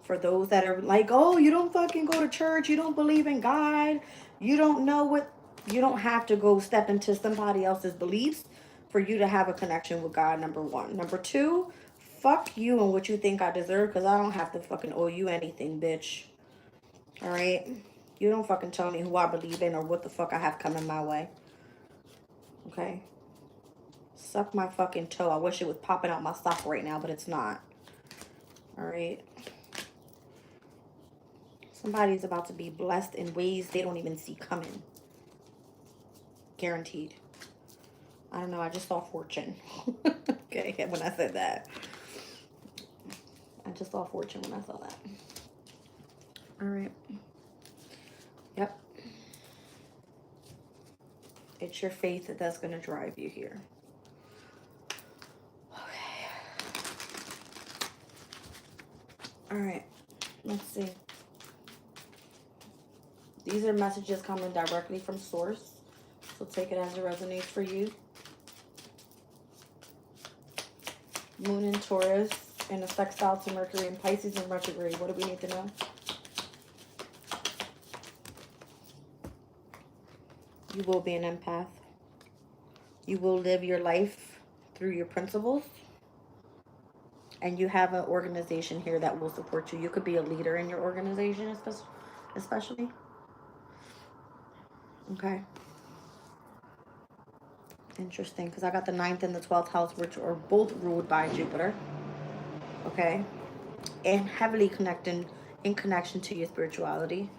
For those that are like, oh, you don't fucking go to church, you don't believe in God, you don't know what, you don't have to go step into somebody else's beliefs for you to have a connection with God, number one. Number two, fuck you and what you think I deserve, because I don't have to fucking owe you anything, bitch. All right? You don't fucking tell me who I believe in or what the fuck I have coming my way. Okay? Suck my fucking toe. I wish it was popping out my sock right now, but it's not. All right? Somebody's about to be blessed in ways they don't even see coming. Guaranteed. I don't know. I just saw fortune. Okay, when I said that. I just saw fortune when I saw that. All right. Yep. It's your faith that's going to drive you here. Okay. All right. Let's see. These are messages coming directly from source. So take it as it resonates for you. Moon in Taurus and a sextile to Mercury and Pisces in retrograde. What do we need to know? You will be an empath. You will live your life through your principles. And you have an organization here that will support you. You could be a leader in your organization, especially. Okay. Interesting, because I got the 9th and the 12th house, which are both ruled by Jupiter. Okay. And heavily connected in connection to your spirituality.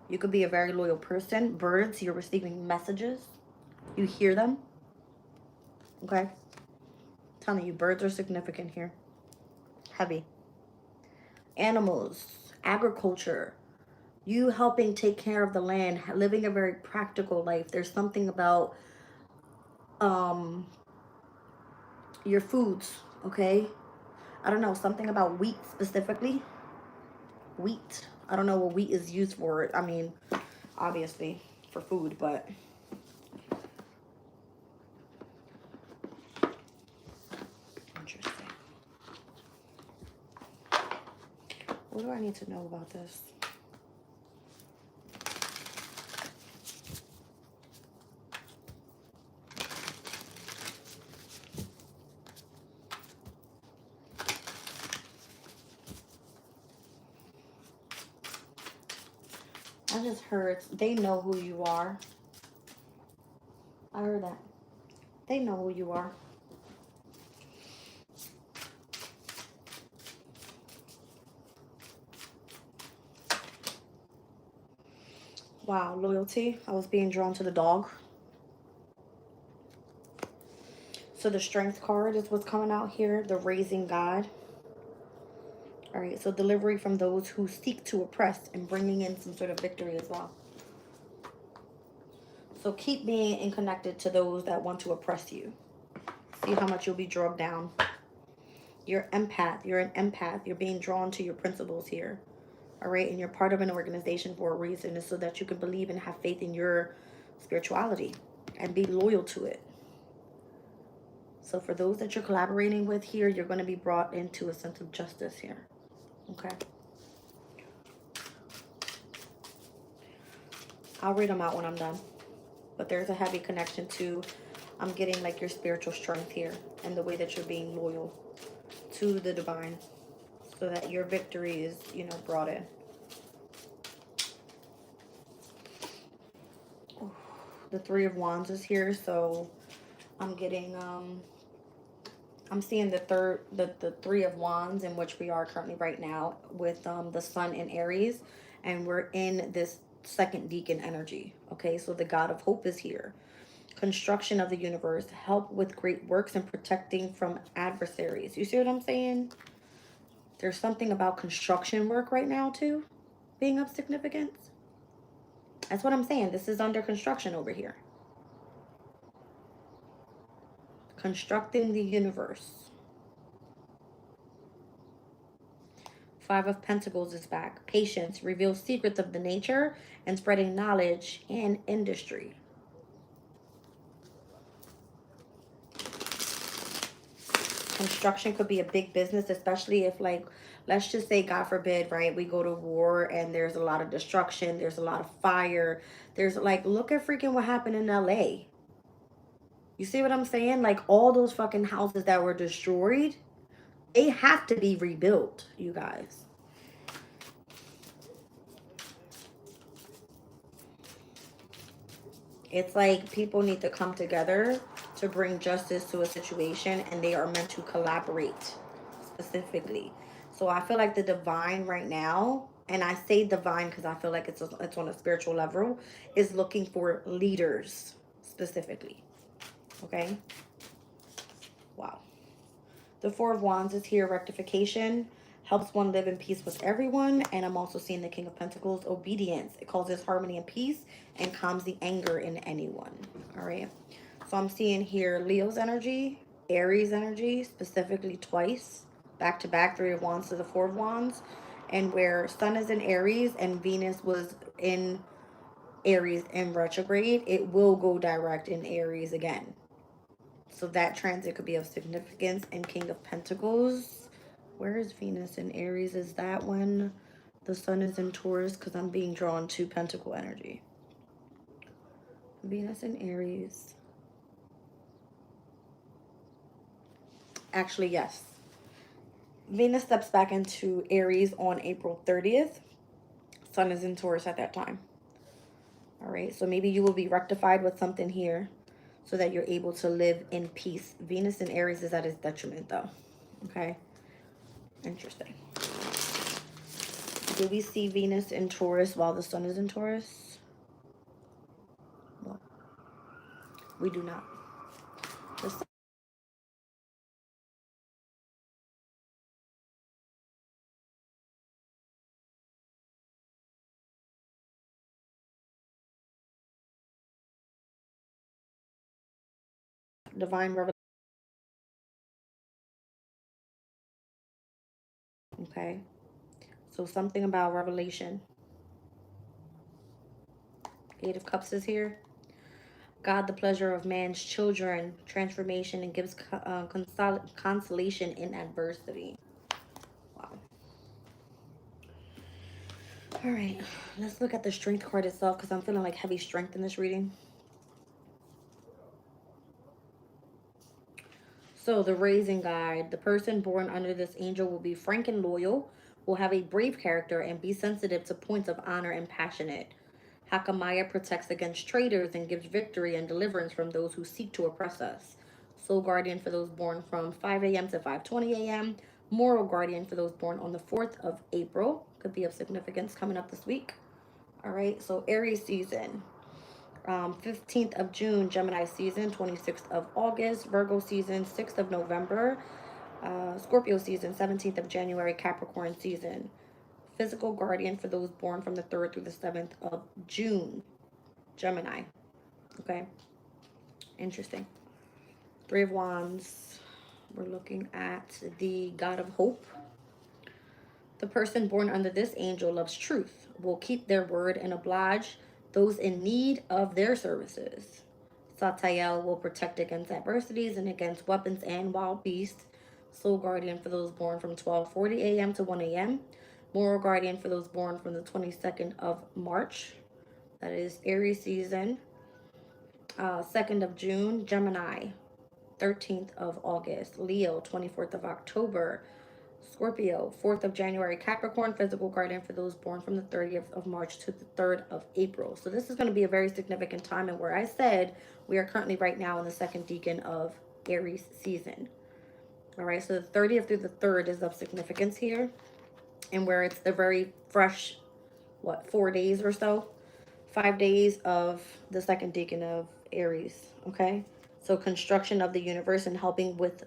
You could be a very loyal person. Birds, you're receiving messages. You hear them. Okay. I'm telling you, birds are significant here. Heavy. Animals, agriculture. You helping take care of the land, living a very practical life. There's something about your foods, okay? I don't know, something about wheat specifically. Wheat. I don't know what wheat is used for. I mean, obviously. for food, but interesting. What do I need to know about this? I just heard they know who you are. I heard that. They know who you are. Wow, loyalty. I was being drawn to the dog. So the strength card is what's coming out here. The raising God. All right, so delivery from those who seek to oppress and bringing in some sort of victory as well. So keep being connected to those that want to oppress you. See how much you'll be drugged down. You're empath. You're an empath. You're being drawn to your principles here. All right, and you're part of an organization for a reason, is so that you can believe and have faith in your spirituality and be loyal to it. So for those that you're collaborating with here, you're going to be brought into a sense of justice here. Okay. I'll read them out when I'm done. But there's a heavy connection to, I'm getting like your spiritual strength here and the way that you're being loyal to the divine so that your victory is, you know, brought in. The Three of Wands is here, so I'm getting, I'm seeing the Three of Wands, in which we are currently right now with the Sun in Aries, and we're in this second deacon energy. Okay, so the God of Hope is here. Construction of the universe, help with great works and protecting from adversaries. You see what I'm saying? There's something about construction work right now too, being of significance. That's what I'm saying. This is under construction over here. Constructing the universe. Five of Pentacles is back. Patience reveals secrets of the nature and spreading knowledge and industry. Construction could be a big business, especially if, like, let's just say, God forbid, right, we go to war and there's a lot of destruction, there's a lot of fire. There's, like, look at freaking what happened in LA. You see what I'm saying? Like, all those fucking houses that were destroyed, they have to be rebuilt, you guys. It's like people need to come together to bring justice to a situation, and they are meant to collaborate specifically. So I feel like the divine right now, and I say divine because I feel like it's on a spiritual level, is looking for leaders specifically. Okay? Wow. The Four of Wands is here, rectification. Helps one live in peace with everyone. And I'm also seeing the King of Pentacles, obedience. It causes harmony and peace and calms the anger in anyone. All right. So I'm seeing here Leo's energy, Aries energy, specifically twice. Back to back, Three of Wands to the Four of Wands. And where Sun is in Aries and Venus was in Aries in retrograde, it will go direct in Aries again. So that transit could be of significance. And King of Pentacles, where is Venus in Aries? Is that when the Sun is in Taurus? Because I'm being drawn to Pentacle energy. Venus in Aries. Actually, yes. Venus steps back into Aries on April 30th. Sun is in Taurus at that time. All right, so maybe you will be rectified with something here so that you're able to live in peace. Venus in Aries is at its detriment, though. Okay, interesting. Do we see Venus in Taurus while the Sun is in Taurus? Well, we do not. The divine revelation. Okay, so something about revelation. Eight of Cups is here. God, the pleasure of man's children, transformation, and gives consolation in adversity. Wow. All right, let's look at the strength card itself because I'm feeling like heavy strength in this reading. So the raising guide, the person born under this angel will be frank and loyal, will have a brave character, and be sensitive to points of honor and passionate. Hakamaya protects against traitors and gives victory and deliverance from those who seek to oppress us. Soul guardian for those born from 5 a.m. to 5:20 a.m. Moral guardian for those born on the 4th of April. Could be of significance coming up this week. All right, so Aries season. 15th of June, Gemini season. 26th of August, Virgo season. 6th of November, Scorpio season. 17th of January, Capricorn season. Physical guardian for those born from the 3rd through the 7th of June, Gemini. Okay, interesting. Three of Wands. We're looking at the God of Hope. The person born under this angel loves truth, will keep their word and oblige those in need of their services. Sextile will protect against adversities and against weapons and wild beasts. Soul guardian for those born from 12:40 a.m. to 1 a.m. Moral guardian for those born from the 22nd of March. That is Aries season. 2nd of June, Gemini. 13th of August, Leo. 24th of October, Scorpio. 4th of January, Capricorn. Physical guardian for those born from the 30th of March to the 3rd of April. So this is going to be a very significant time, and where I said we are currently right now in the second decan of Aries season. All right, so the 30th through the 3rd is of significance here, and where it's the very fresh, 4 days or so, 5 days of the second decan of Aries. Okay, so construction of the universe and helping with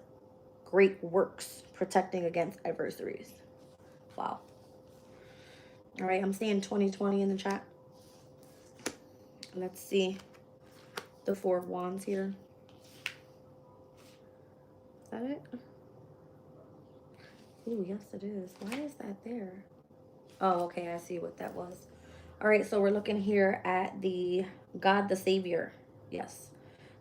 great works, protecting against adversaries. Wow. All right, I'm seeing 2020 in the chat. Let's see the Four of Wands here. Is that it? Ooh, yes it is. Why is that there? Oh, okay, I see what that was. All right, so we're looking here at the God the Savior. Yes.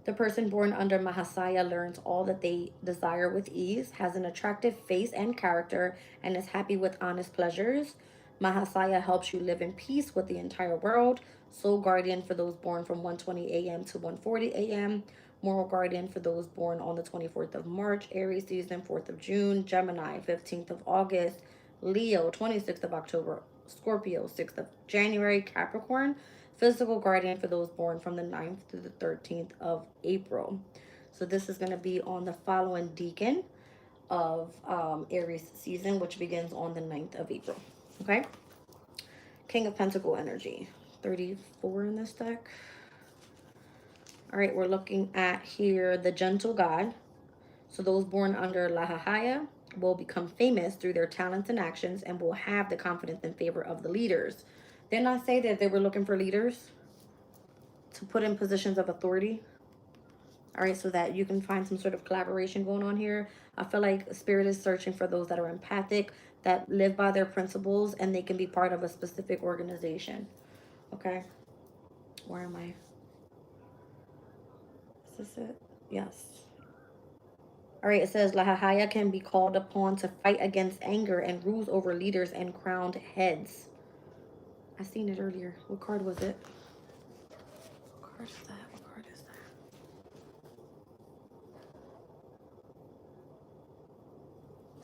The person born under Mahasaya learns all that they desire with ease, has an attractive face and character, and is happy with honest pleasures. Mahasaya helps you live in peace with the entire world. Soul guardian for those born from 1:20 a.m. to 1:40 a.m. Moral guardian for those born on the 24th of March, Aries season, 4th of June, Gemini, 15th of August, Leo, 26th of October, Scorpio, 6th of January, Capricorn. Physical guardian for those born from the 9th to the 13th of April. So this is going to be on the following decan of Aries season, which begins on the 9th of April. Okay. King of Pentacle energy. 34 in this deck. All right, we're looking at here the gentle God. So those born under Lahahaya will become famous through their talents and actions and will have the confidence and favor of the leaders. Didn't I say that they were looking for leaders to put in positions of authority? All right, so that you can find some sort of collaboration going on here. I feel like Spirit is searching for those that are empathic, that live by their principles, and they can be part of a specific organization. Okay. Where am I? Is this it? Yes. All right, it says Lahahaya can be called upon to fight against anger and rules over leaders and crowned heads. I seen it earlier. What card was it? What card is that? What card is that?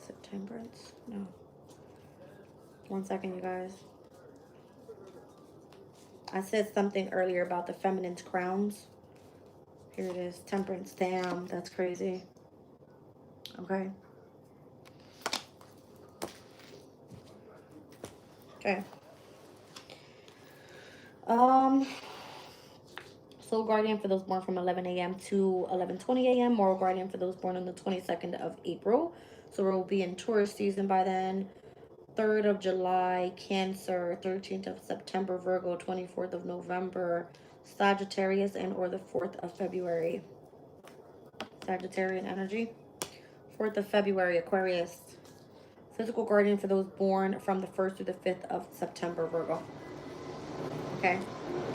Is it Temperance? No. 1 second, you guys. I said something earlier about the feminine's crowns. Here it is. Temperance. Damn, that's crazy. Okay. Okay. Soul guardian for those born from 11 a.m. to 11:20 a.m. Moral guardian for those born on the 22nd of April. So we'll be in Taurus season by then. 3rd of July, Cancer. 13th of September, Virgo. 24th of November, Sagittarius, and or the 4th of February, Sagittarian energy. 4th of February, Aquarius. Physical guardian for those born from the 1st to the 5th of September, Virgo. Okay.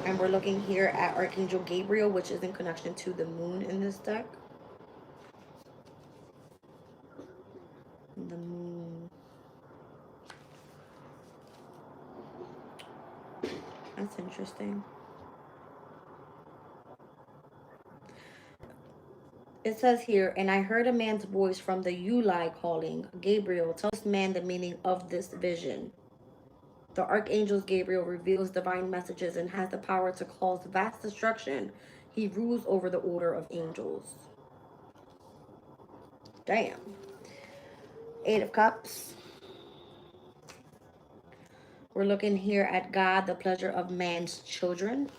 And we're looking here at Archangel Gabriel, which is in connection to the moon in this deck. The moon. That's interesting. It says here, and I heard a man's voice from the Uli calling, Gabriel, tell this man the meaning of this vision. The archangel Gabriel reveals divine messages and has the power to cause vast destruction. He rules over the order of angels. Damn. Eight of Cups. We're looking here at God, the pleasure of man's children.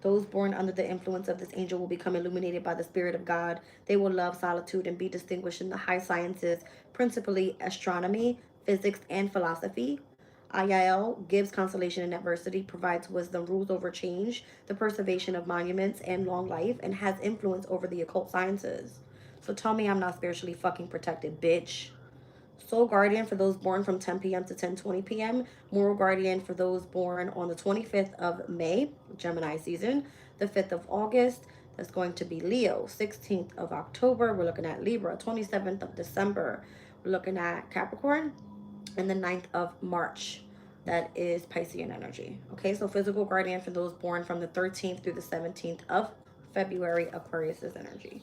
Those born under the influence of this angel will become illuminated by the Spirit of God. They will love solitude and be distinguished in the high sciences, principally astronomy, physics, and philosophy. Ayael gives consolation in adversity, provides wisdom, rules over change, the preservation of monuments, and long life, and has influence over the occult sciences. So tell me I'm not spiritually fucking protected, bitch. Soul Guardian for those born from 10 p.m. to 10:20 p.m. Moral Guardian for those born on the 25th of May, Gemini season. The 5th of August, that's going to be Leo. 16th of October, we're looking at Libra. 27th of December, we're looking at Capricorn. And the 9th of March, that is Piscean energy. Okay, so physical guardian for those born from the 13th through the 17th of February, Aquarius's energy.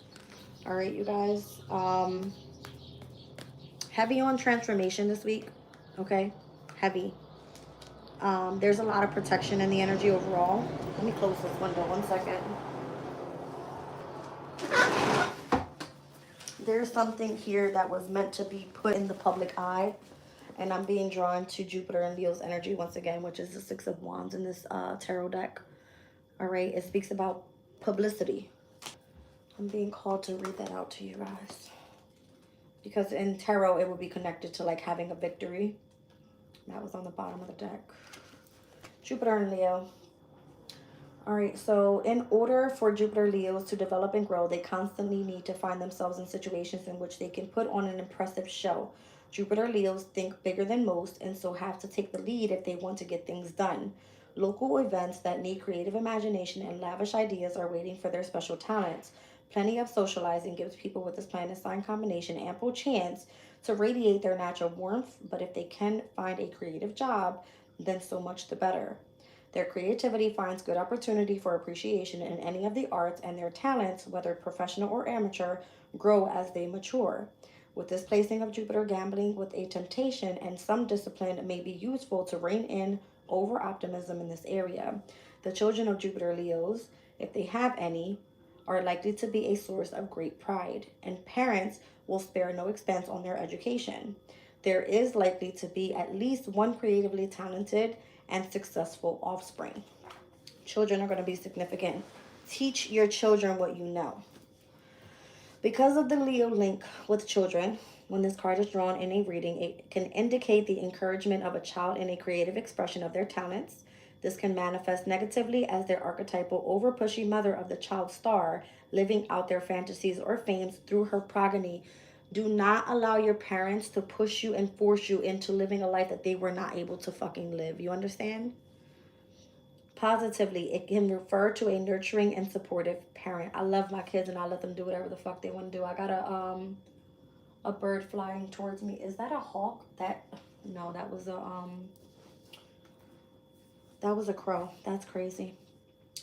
All right, you guys. Heavy on transformation this week. Okay, heavy. There's a lot of protection in the energy overall. Let me close this window 1 second. There's something here that was meant to be put in the public eye, and I'm being drawn to Jupiter and Leo's energy once again, which is the Six of Wands in this tarot deck. All right, it speaks about publicity. I'm being called to read that out to you guys, because in tarot it would be connected to like having a victory. That was on the bottom of the deck. Jupiter and Leo. All right, so in order for Jupiter Leos to develop and grow, they constantly need to find themselves in situations in which they can put on an impressive show. Jupiter Leos think bigger than most and so have to take the lead if they want to get things done. Local events that need creative imagination and lavish ideas are waiting for their special talents. Plenty of socializing gives people with this planet sign combination ample chance to radiate their natural warmth, but if they can find a creative job, then so much the better. Their creativity finds good opportunity for appreciation in any of the arts, and their talents, whether professional or amateur, grow as they mature. With this placing of Jupiter, gambling with a temptation and some discipline may be useful to rein in over optimism in this area. The children of Jupiter Leos, if they have any, are likely to be a source of great pride, and parents will spare no expense on their education. There is likely to be at least one creatively talented and successful offspring. Children are going to be significant. Teach your children what you know. Because of the Leo link with children, when this card is drawn in a reading, it can indicate the encouragement of a child in a creative expression of their talents. This can manifest negatively as their archetypal over-pushy mother of the child star living out their fantasies or fames through her progeny. Do not allow your parents to push you and force you into living a life that they were not able to fucking live. You understand? Positively, it can refer to a nurturing and supportive parent. I love my kids and I let them do whatever the fuck they want to do. I got a bird flying towards me. Is that a hawk? No, that was a crow. That's crazy.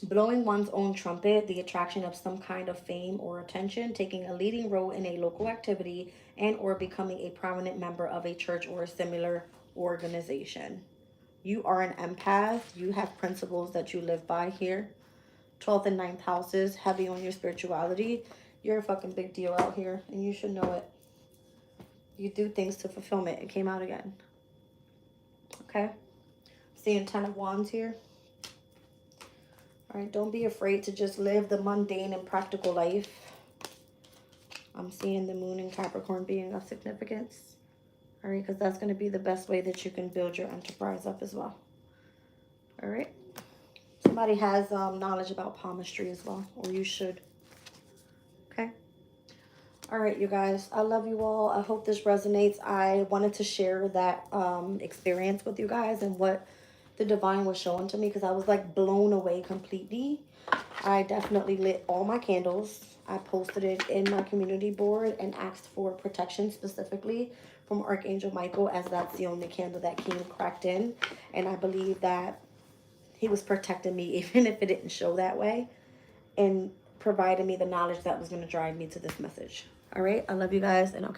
Blowing one's own trumpet, the attraction of some kind of fame or attention, taking a leading role in a local activity, and or becoming a prominent member of a church or a similar organization. You are an empath. You have principles that you live by here. 12th and 9th houses, heavy on your spirituality. You're a fucking big deal out here, and you should know it. You do things to fulfillment. It came out again. Okay? Seeing 10 of Wands here. All right, don't be afraid to just live the mundane and practical life. I'm seeing the moon in Capricorn being of significance. All right, because that's going to be the best way that you can build your enterprise up as well. All right. Somebody has knowledge about palmistry as well, or you should. Okay. All right, you guys. I love you all. I hope this resonates. I wanted to share that experience with you guys and what the divine was showing to me, because I was like blown away completely. I definitely lit all my candles. I posted it in my community board and asked for protection specifically from Archangel Michael, as that's the only candle that came cracked in. And I believe that he was protecting me even if it didn't show that way, and providing me the knowledge that was going to drive me to this message. All right. I love you guys, and I'll